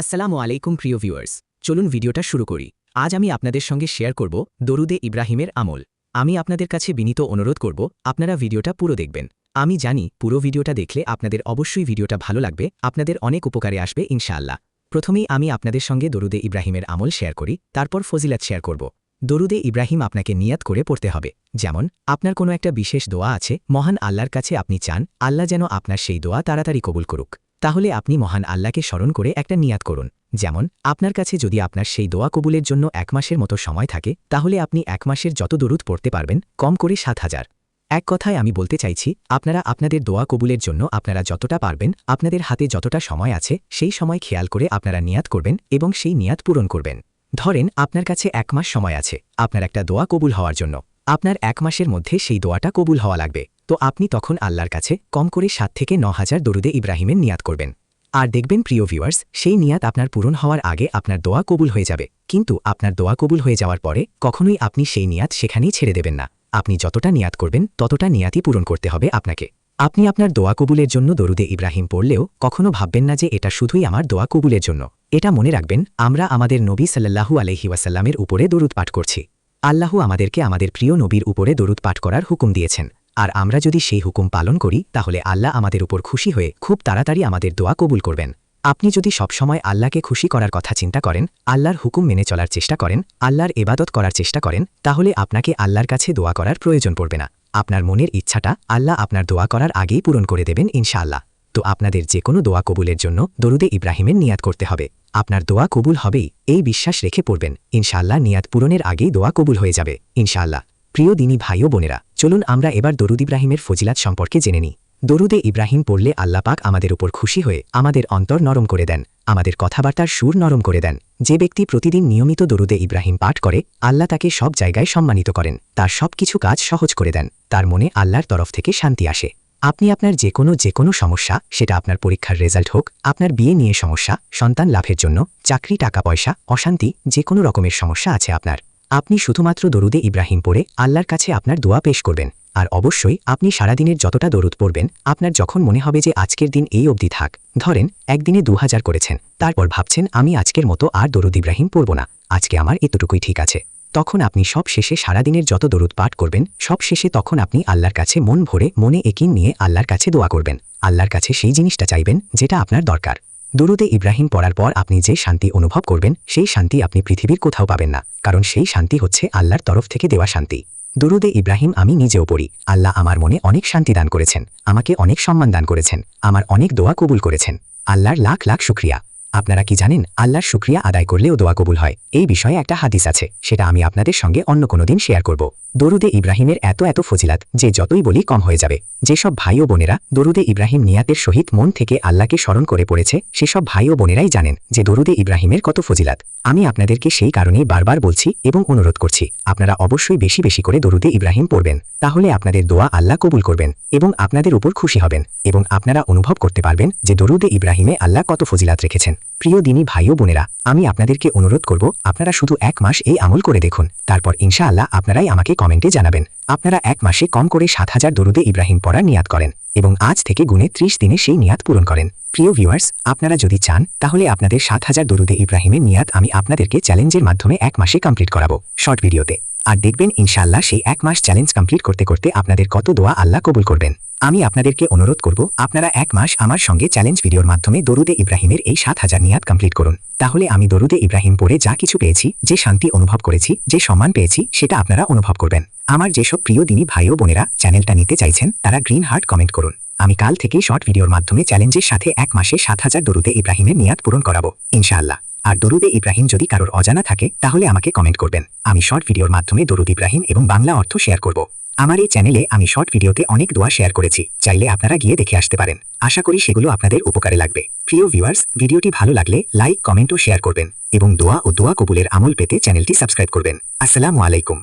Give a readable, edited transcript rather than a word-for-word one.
আসসালামু আলাইকুম প্রিয় ভিউয়ার্স, চলুন ভিডিওটা শুরু করি। আজ আমি আপনাদের সঙ্গে শেয়ার করব দরুদে ইব্রাহিমের আমল। আমি আপনাদের কাছে বিনীত অনুরোধ করব আপনারা ভিডিওটা পুরো দেখবেন। আমি জানি পুরো ভিডিওটা দেখলে আপনাদের অবশ্যই ভিডিওটা ভালো লাগবে, আপনাদের অনেক উপকারে আসবে ইনশাআল্লাহ। প্রথমেই আমি আপনাদের সঙ্গে দরুদে ইব্রাহিমের আমল শেয়ার করি, তারপর ফজিলাত শেয়ার করব। দরুদে ইব্রাহিম আপনাকে নিয়াত করে পড়তে হবে। যেমন আপনার কোনো একটা বিশেষ দোয়া আছে, মহান আল্লাহর কাছে আপনি চান আল্লাহ যেন আপনার সেই দোয়া তাড়াতাড়ি কবুল করুক। তাহলে আপনি মহান আল্লাহকে স্মরণ করে একটা নিয়াত করুন। যেমন আপনার কাছে যদি আপনার সেই দোয়া কবুলের জন্য 1 মাসের মতো সময় থাকে, তাহলে আপনি 1 মাসের যত দরুদ পড়তে পারবেন কম করে 7000। এক কথায় আমি বলতে চাইছি, আপনারা আপনাদের দোয়া কবুলের জন্য আপনারা যতটা পারবেন, আপনাদের হাতে যতটা সময় আছে সেই সময় খেয়াল করে আপনারা নিয়াত করবেন এবং সেই নিয়াত পূরণ করবেন। ধরেন আপনার কাছে 1 মাস সময় আছে আপনার একটা দোয়া কবুল হওয়ার জন্য। আপনার 1 মাসের মধ্যে সেই দোয়াটা কবুল হওয়া লাগবে, তো আপনি তখন আল্লাহর কাছে কম করে 7 থেকে 9000 দরুদে ইব্রাহিমের নিয়াত করবেন। আর দেখবেন প্রিয় ভিউয়ার্স, সেই নিয়াত আপনার পূরণ হওয়ার আগে আপনার দোয়া কবুল হয়ে যাবে। কিন্তু আপনার দোয়া কবুল হয়ে যাওয়ার পরে কখনোই আপনি সেই নিয়াত সেখানেই ছেড়ে দেবেন না। আপনি যতটা নিয়াত করবেন ততটা নিয়াতই পূরণ করতে হবে আপনাকে। আপনি আপনার দোয়া কবুলের জন্য দরুদে ইব্রাহিম পড়লেও কখনো ভাববেন না যে এটা শুধুই আমার দোয়া কবুলের জন্য। এটা মনে রাখবেন, আমরা আমাদের নবী সাল্লাল্লাহু আলাইহি ওয়াসাল্লামের উপরে দরুদ পাঠ করছি। আল্লাহ আমাদেরকে আমাদের প্রিয় নবীর উপরে দরুদ পাঠ করার হুকুম দিয়েছেন। আর আমরা যদি সেই হুকুম পালন করি, তাহলে আল্লাহ আমাদের উপর খুশি হয়ে খুব তাড়াতাড়ি আমাদের দোয়া কবুল করবেন। আপনি যদি সবসময় আল্লাহকে খুশি করার কথা চিন্তা করেন, আল্লাহর হুকুম মেনে চলার চেষ্টা করেন, আল্লাহর ইবাদত করার চেষ্টা করেন, তাহলে আপনাকে আল্লাহর কাছে দোয়া করার প্রয়োজন পড়বে না। আপনার মনের ইচ্ছাটা আল্লাহ আপনার দোয়া করার আগেই পূরণ করে দেবেন ইনশাআল্লাহ। তো আপনাদের যে কোনো দোয়া কবুলের জন্য দরুদে ইব্রাহিমের নিয়াত করতে হবে। আপনার দোয়া কবুল হবেই এই বিশ্বাস রেখে পড়বেন, ইনশাআল্লাহ নিয়াত পূরণের আগেই দোয়া কবুল হয়ে যাবে ইনশাআল্লাহ। প্রিয় দিনী ভাই ও বোনেরা, চলুন আমরা এবার দরুদ ইব্রাহিমের ফজিলাত সম্পর্কে জেনে নিই। দরুদে ইব্রাহিম পড়লে আল্লাহ পাক আমাদের উপর খুশি হয়ে আমাদের অন্তর নরম করে দেন, আমাদের কথাবার্তার সুর নরম করে দেন। যে ব্যক্তি প্রতিদিন নিয়মিত দরুদে ইব্রাহিম পাঠ করে, আল্লাহ তাকে সব জায়গায় সম্মানিত করেন, তার সব কিছু কাজ সহজ করে দেন, তার মনে আল্লাহর তরফ থেকে শান্তি আসে। আপনি আপনার যে কোনো সমস্যা, সেটা আপনার পরীক্ষার রেজাল্ট হোক, আপনার বিয়ে নিয়ে সমস্যা, সন্তান লাভের জন্য, চাকরি, টাকা পয়সা, অশান্তি, যে কোনো রকমের সমস্যা আছে আপনার, আপনি শুধুমাত্র দরুদে ইব্রাহিম পড়ে আল্লাহর কাছে আপনার দোয়া পেশ করবেন। আর অবশ্যই আপনি সারাদিনের যতটা দরুদ পড়বেন, আপনার যখন মনে হবে যে আজকের দিন এই অবধি থাক, ধরেন একদিনে 2000 করেছেন, তারপর ভাবছেন আমি আজকের মতো আর দরুদ ইব্রাহিম পড়ব না, আজকে আমার এতটুকুই ঠিক আছে, তখন আপনি সব শেষে সারাদিনের যত দরুদ পাঠ করবেন, সব শেষে তখন আপনি আল্লাহর কাছে মন ভরে মনে একিন নিয়ে আল্লাহর কাছে দোয়া করবেন। আল্লাহর কাছে সেই জিনিসটা চাইবেন যেটা আপনার দরকার। দরুদে ইব্রাহিম পড়ার পর আপনি যে শান্তি অনুভব করবেন, সেই শান্তি আপনি পৃথিবীর কোথাও পাবেন না, কারণ সেই শান্তি হচ্ছে আল্লাহর তরফ থেকে দেওয়া শান্তি। দরুদে ইব্রাহিম আমি নিজেও পড়ি। আল্লাহ আমার মনে অনেক শান্তি দান করেছেন, আমাকে অনেক সম্মান দান করেছেন, আমার অনেক দোয়া কবুল করেছেন। আল্লাহর লাখ লাখ শুকরিয়া। আপনারা কি জানেন, আল্লাহর শুকরিয়া আদায় করলেও দোয়া কবুল হয়? এই বিষয়ে একটা হাদিস আছে, সেটা আমি আপনাদের সঙ্গে অন্য কোনো দিন শেয়ার করব। দরুদে ইব্রাহিমের এত ফজিলাত যে যতই বলি কম হয়ে যাবে। যেসব ভাই ও বোনেরা দরুদে ইব্রাহিম নিয়াতের সহিত মন থেকে আল্লাহকে স্মরণ করে পড়েছে, সেসব ভাই ও বোনেরাই জানেন যে দরুদে ইব্রাহিমের কত ফজিলাত। আমি আপনাদেরকে সেই কারণেই বারবার বলছি এবং অনুরোধ করছি, আপনারা অবশ্যই বেশি বেশি করে দরুদে ইব্রাহিম পড়বেন, তাহলে আপনাদের দোয়া আল্লাহ কবুল করবেন এবং আপনাদের উপর খুশি হবেন, এবং আপনারা অনুভব করতে পারবেন যে দরুদে ইব্রাহিমে আল্লাহ কত ফজিলাত রেখেছেন। প্রিয় দিনী ভাই ও বোনেরা, আমি আপনাদেরকে অনুরোধ করব, আপনারা শুধু 1 মাস এই আমল করে দেখুন, তারপর ইনশাআল্লাহ আপনারাই আমাকে কমেন্টে জানাবেন। আপনারা 1 মাসে কম করে 7000 দরুদে ইব্রাহিম পড়ার নিয়াত করেন এবং আজ থেকে গুনে 30 দিনে সেই নিয়াত পূরণ করেন। প্রিয় ভিউয়ার্স, আপনারা যদি চান তাহলে আপনাদের 7000 দরুদে ইব্রাহিমের নিয়াত আমি আপনাদেরকে চ্যালেঞ্জের মাধ্যমে 1 মাসে কমপ্লিট করাবো শর্ট ভিডিওতে। আর দেখবেন ইনশাআল্লাহ সেই 1 মাস চ্যালেঞ্জ কমপ্লিট করতে করতে আপনাদের কত দোয়া আল্লাহ কবুল করবেন। আমি আপনাদেরকে অনুরোধ করব, আপনারা 1 মাস আমার সঙ্গে চ্যালেঞ্জ ভিডিওর মাধ্যমে দরুদে ইব্রাহিমের এই 7000 নিয়াত কমপ্লিট করুন। তাহলে আমি দরুদে ইব্রাহিম পড়ে যা কিছু পেয়েছি, যে শান্তি অনুভব করেছি, যে সম্মান পেয়েছি, সেটা আপনারা অনুভব করবেন। আমার যেসব প্রিয় দিনী ভাই ও বোনেরা চ্যানেলটা নিতে চাইছেন, তারা গ্রিন হার্ট কমেন্ট করুন। আমি কাল থেকেই শর্ট ভিডিওর মাধ্যমে চ্যালেঞ্জের সাথে 1 মাসে 7000 দরুদে ইব্রাহিমের নিয়াত পূরণ করাবো ইনশাআল্লাহ। আর দরুদে ইব্রাহিম যদি কারোর অজানা থাকে, তাহলে আমাকে কমেন্ট করবেন, আমি শর্ট ভিডিওর মাধ্যমে দরুদ ইব্রাহিম এবং বাংলা অর্থ শেয়ার করব। আমার এই চ্যানেলে আমি শর্ট ভিডিওতে অনেক দোয়া শেয়ার করেছি, চাইলে আপনারা গিয়ে দেখে আসতে পারেন। আশা করি সেগুলো আপনাদের উপকারে লাগবে। প্রিয় ভিউয়ার্স, ভিডিওটি ভালো লাগলে লাইক, কমেন্ট ও শেয়ার করবেন এবং দোয়া ও দোয়া কবুলের আমল পেতে চ্যানেলটি সাবস্ক্রাইব করবেন। আসসালামু আলাইকুম।